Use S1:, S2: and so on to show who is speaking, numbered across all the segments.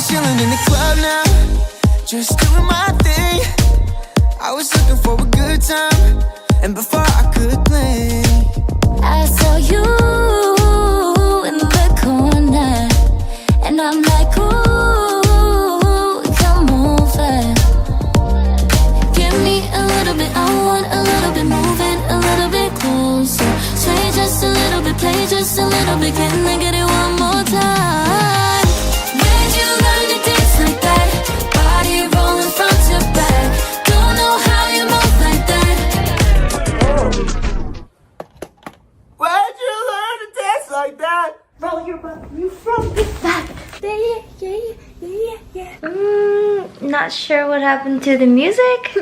S1: just chilling in the club now, just doing my thing. I was looking for a good time, and before I could blink,
S2: I saw you in the corner, and I'm like, ooh, come over. Give me a little bit, I want a little bit, moving a little bit closer. Sway just a little bit, play just a little bit, can I get it one more time? Where'd you learn to dance like that? Body rolling front to back. Don't know how you move like that.
S1: where'd you learn to dance like that?
S3: Roll your butt, you front to back.
S2: Not sure what happened to the music.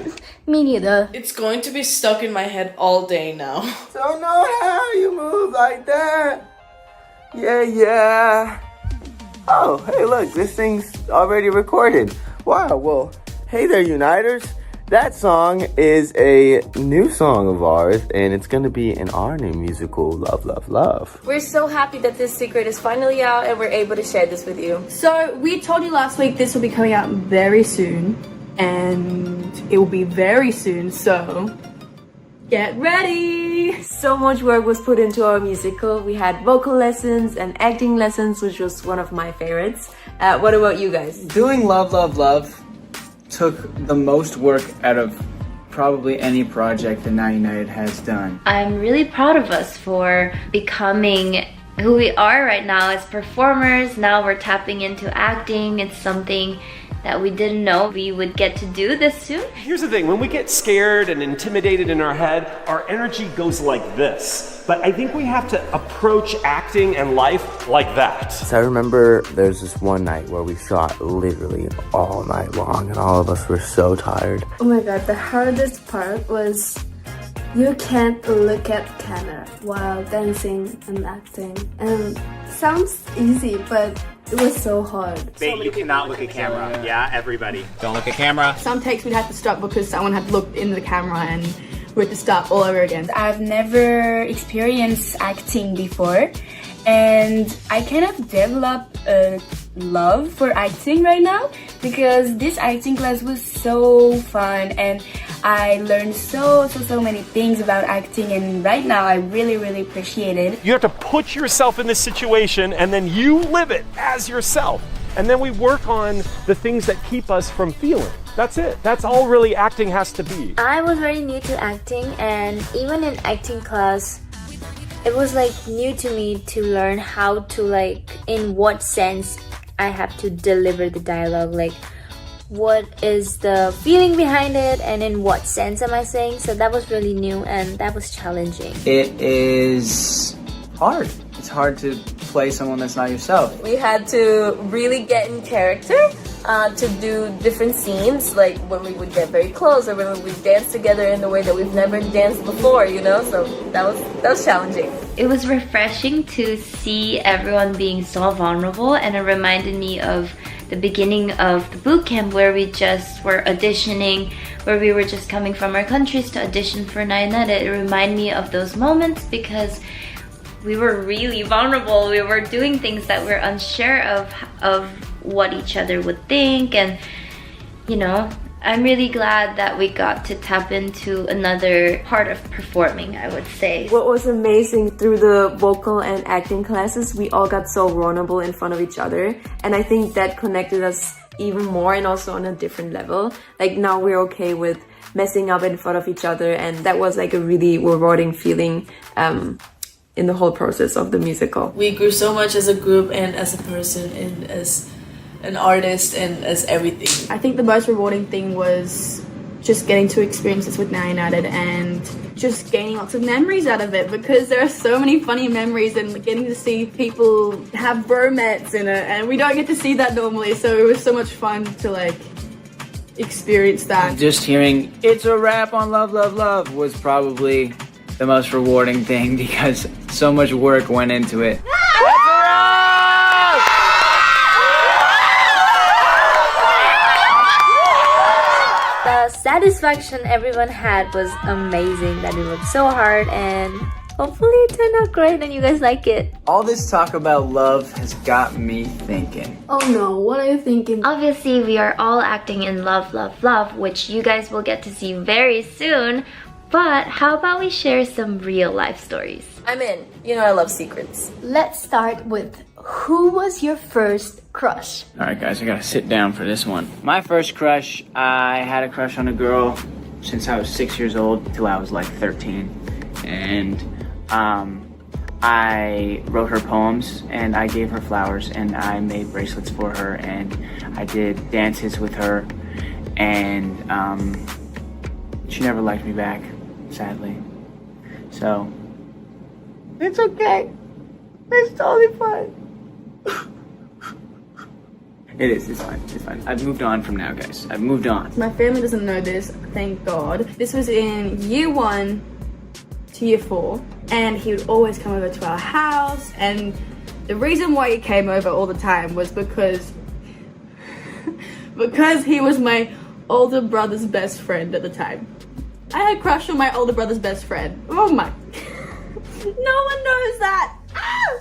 S3: Me neither.
S4: It's going to be stuck in my head all day now.
S1: Don't know how you move like that. Yeah. Oh, hey, look, this thing's already recorded. Wow, well, hey there, Uniters. That song is a new song of ours, and it's gonna be in our new musical, Love, Love, Love.
S4: We're so happy that this secret is finally out and we're able to share this with you.
S3: So we told you last week this will be coming out very soon, and it will be very soon, so get ready.
S4: So much work was put into our musical. We had vocal lessons and acting lessons, which was one of my favorites. What about you guys?
S5: Doing Love, Love, Love took the most work out of probably any project that Now United has done.
S2: I'm really proud of us for becoming who we are right now as performers. Now we're tapping into acting. It's something that we didn't know we would get to do this soon.
S6: Here's the thing, when we get scared and intimidated in our head, our energy goes like this. But I think we have to approach acting and life like that.
S1: So I remember there's this one night where we shot literally all night long, and all of us were so tired.
S7: Oh my god, the hardest part was you can't look at camera while dancing and acting. And sounds easy, but it was so hard.
S8: You cannot look at camera. Yeah, everybody.
S5: Don't look at camera.
S3: Some takes we'd have to stop because someone had looked into the camera and we had to start all over again.
S7: I've never experienced acting before, and I kind of developed a love for acting right now because this acting class was so fun, and I learned so many things about acting, and right now I really appreciate it.
S6: You have to put yourself in this situation and then you live it as yourself. And then we work on the things that keep us from feeling. That's it. That's all really acting has to be.
S2: I was very new to acting, and even in acting class, it was like new to me to learn how to, like, in what sense I have to deliver the dialogue, like what is the feeling behind it and in what sense am I saying. So that was really new and that was challenging.
S5: It is hard. It's hard to play someone that's not yourself.
S4: We had to really get in character to do different scenes, like when we would get very close or when we would dance together in the way that we've never danced before, you know? So that was challenging.
S2: It was refreshing to see everyone being so vulnerable, and it reminded me of the beginning of the boot camp where we just were auditioning, where we were just coming from our countries to audition for Now United. It reminded me of those moments because we were really vulnerable. We were doing things that we're unsure of what each other would think, and you know, I'm really glad that we got to tap into another part of performing, I would say.
S4: What was amazing through the vocal and acting classes, we all got so vulnerable in front of each other, and I think that connected us even more and also on a different level. Like now we're okay with messing up in front of each other, and that was like a really rewarding feeling in the whole process of the musical. We grew so much as a group and as a person and as an artist and as everything.
S3: I think the most rewarding thing was just getting to experience this with Now United and just gaining lots of memories out of it, because there are so many funny memories and getting to see people have bromance in it, and we don't get to see that normally, so it was so much fun to like experience that.
S5: Just hearing "It's a Wrap" on Love, Love, Love was probably the most rewarding thing because so much work went into it.
S2: The satisfaction everyone had was amazing, that we worked so hard and Hopefully it turned out great and you guys like it.
S5: All this talk about love has got me thinking.
S3: Oh no, what are you thinking?
S2: Obviously, we are all acting in love, love, love, which you guys will get to see very soon. But how about we share some real life stories?
S4: I'm in. You know I love secrets.
S3: Let's start with who was your first crush?
S5: Alright guys, I gotta sit down for this one. My first crush, I had a crush on a girl since I was 6 years old till I was like 13. And I wrote her poems and I gave her flowers and I made bracelets for her and I did dances with her and she never liked me back, sadly. So, it's okay. It's totally fine. It is, it's fine, it's fine. I've moved on from now, guys. I've moved on.
S3: My family doesn't know this, thank God. This was in year 1 to year 4, and he would always come over to our house, and the reason why he came over all the time was because he was my older brother's best friend at the time. I had a crush on my older brother's best friend. Oh my. No one knows that.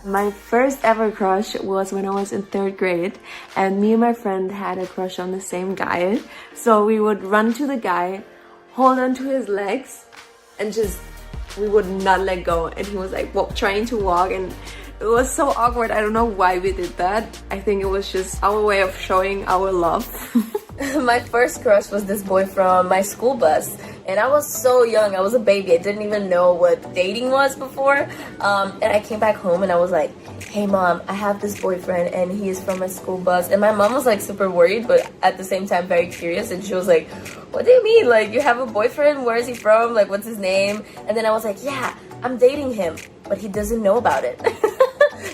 S4: My first ever crush was when I was in 3rd grade, and me and my friend had a crush on the same guy. So we would run to the guy, hold on to his legs, and we would not let go. And he was like trying to walk, and it was so awkward. I don't know why we did that. I think it was just our way of showing our love.
S9: My first crush was this boy from my school bus, and I was so young. I was a baby. I didn't even know what dating was before. And I came back home and I was like, hey mom, I have this boyfriend and he is from my school bus. And my mom was like super worried, but at the same time very curious, and she was like, what do you mean? Like, you have a boyfriend? Where is he from? Like, what's his name? And then I was like, yeah, I'm dating him, but he doesn't know about it.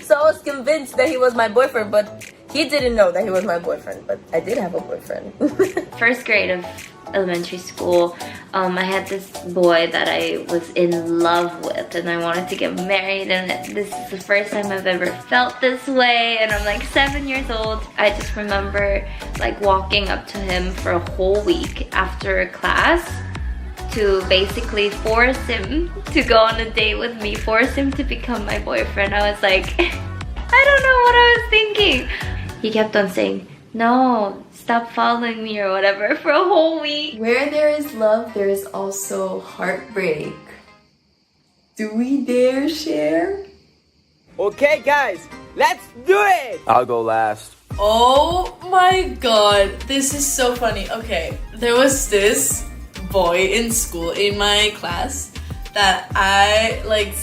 S9: So I was convinced that he was my boyfriend, but he didn't know that he was my boyfriend, but I did have a boyfriend.
S2: First grade of elementary school, I had this boy that I was in love with and I wanted to get married, and this is the first time I've ever felt this way, and I'm like 7 years old. I just remember like walking up to him for a whole week after class to basically force him to go on a date with me, force him to become my boyfriend. I was like, I don't know what I was thinking. He kept on saying, no, stop following me or whatever for a whole week.
S4: Where there is love, there is also heartbreak. Do we dare share?
S5: Okay guys, let's do it!
S1: I'll go last.
S10: Oh my god, this is so funny. Okay, there was this boy in school, in my class, that I, like,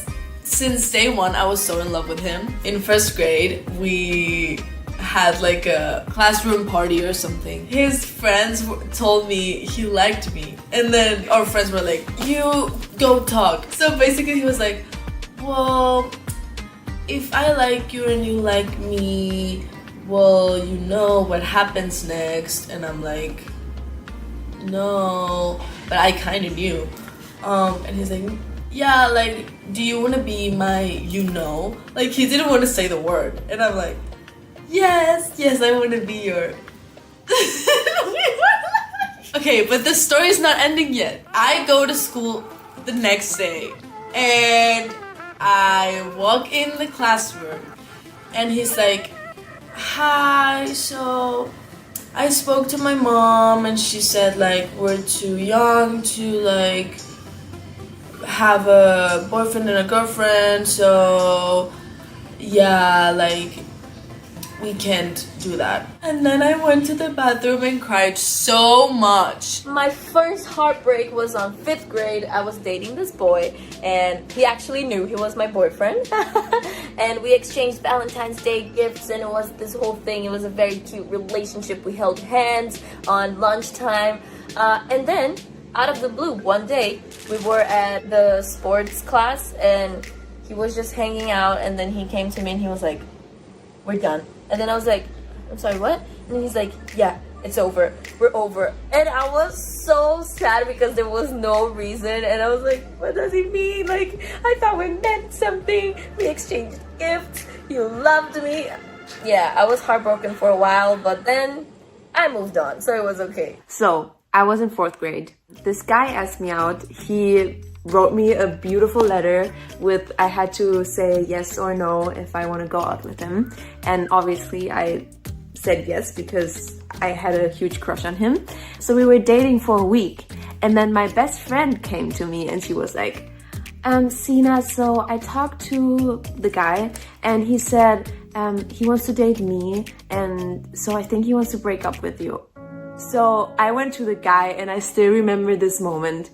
S10: since day one, I was so in love with him. In 1st grade, we had like a classroom party or something. His friends told me he liked me, and then our friends were like, you go talk. So basically he was like, well, if I like you and you like me, well, you know what happens next. And I'm like, no, but I kind of knew. And he's like, yeah, like, do you want to be my, you know? Like, he didn't want to say the word. And I'm like, yes, I want to be your... Okay, but the story's not ending yet. I go to school the next day, and I walk in the classroom, and he's like, hi, so I spoke to my mom, and she said, like, we're too young to, like, have a boyfriend and a girlfriend, so yeah, like, we can't do that. And then I went to the bathroom and cried so much.
S9: My first heartbreak was on 5th grade. I was dating this boy, and he actually knew he was my boyfriend. And we exchanged Valentine's Day gifts, and it was this whole thing. It was a very cute relationship. We held hands on lunchtime, and then out of the blue, one day we were at the sports class and he was just hanging out, and then he came to me and he was like, we're done. And then I was like, I'm sorry, what? And then he's like, yeah, it's over. We're over. And I was so sad because there was no reason, and I was like, what does he mean? Like, I thought we meant something. We exchanged gifts. You loved me. Yeah, I was heartbroken for a while, but then I moved on, so it was okay.
S4: So I was in 4th grade. This guy asked me out. He wrote me a beautiful letter with, I had to say yes or no if I want to go out with him. And obviously I said yes because I had a huge crush on him. So we were dating for a week, and then my best friend came to me and she was like, Sina, so I talked to the guy and he said he wants to date me, and so I think he wants to break up with you. So I went to the guy, and I still remember this moment.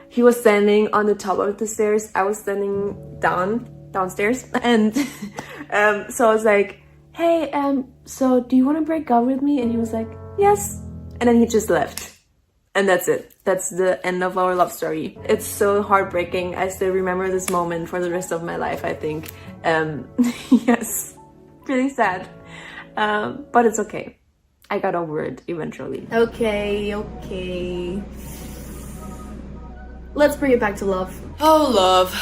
S4: He was standing on the top of the stairs. I was standing downstairs, and so I was like, hey, so do you want to break up with me? And he was like, yes. And then he just left. And that's it. That's the end of our love story. It's so heartbreaking. I still remember this moment for the rest of my life, I think. Yes, really sad. But it's okay. I got over it eventually.
S3: Okay. Let's bring it back to love.
S10: Oh, love.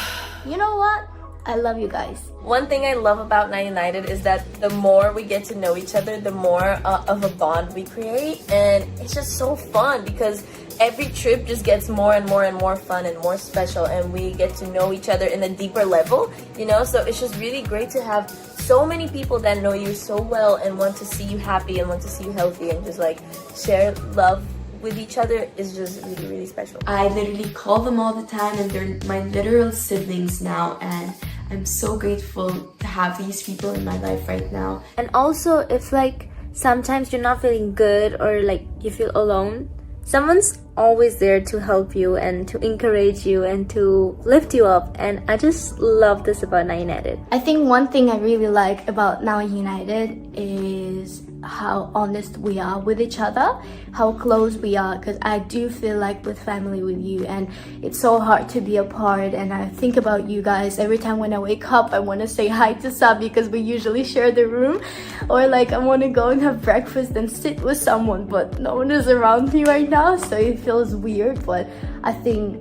S9: You know what? I love you guys. One thing I love about Now United is that the more we get to know each other, the more of a bond we create. And it's just so fun because every trip just gets more and more and more fun and more special, and we get to know each other in a deeper level, you know? So it's just really great to have so many people that know you so well and want to see you happy and want to see you healthy and just like share love with each other is just really, really special.
S4: I literally call them all the time, and they're my literal siblings now, and I'm so grateful to have these people in my life right now.
S2: And also, if like sometimes you're not feeling good or like you feel alone, someone's always there to help you and to encourage you and to lift you up. And I just love this about Now United.
S7: I think one thing I really like about Now United is how honest we are with each other, how close we are, because I do feel like with family with you, and it's so hard to be apart. And I think about you guys every time when I wake up. I want to say hi to Sabi because we usually share the room, or like I want to go and have breakfast and sit with someone, but no one is around me right now, so it feels weird. But I think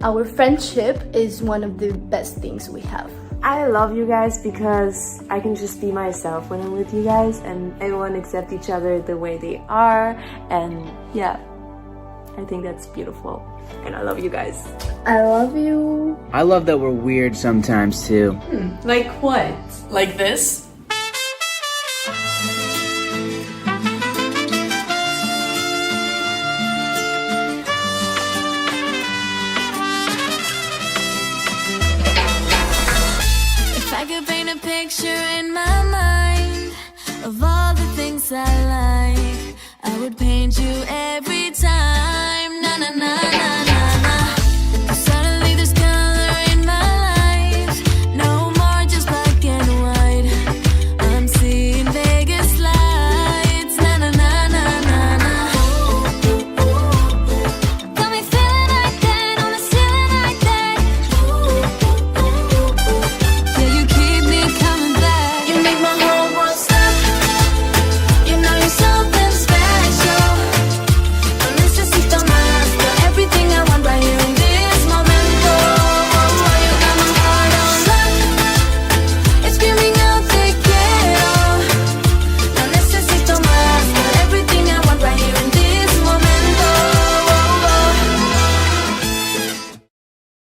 S7: our friendship is one of the best things we have.
S4: I love you guys because I can just be myself when I'm with you guys, and everyone accept each other the way they are. And yeah, I think that's beautiful, and I love you guys.
S7: I love you.
S5: I love that we're weird sometimes too.
S10: Like what? Like this?
S11: I could paint a picture in my mind of all the things I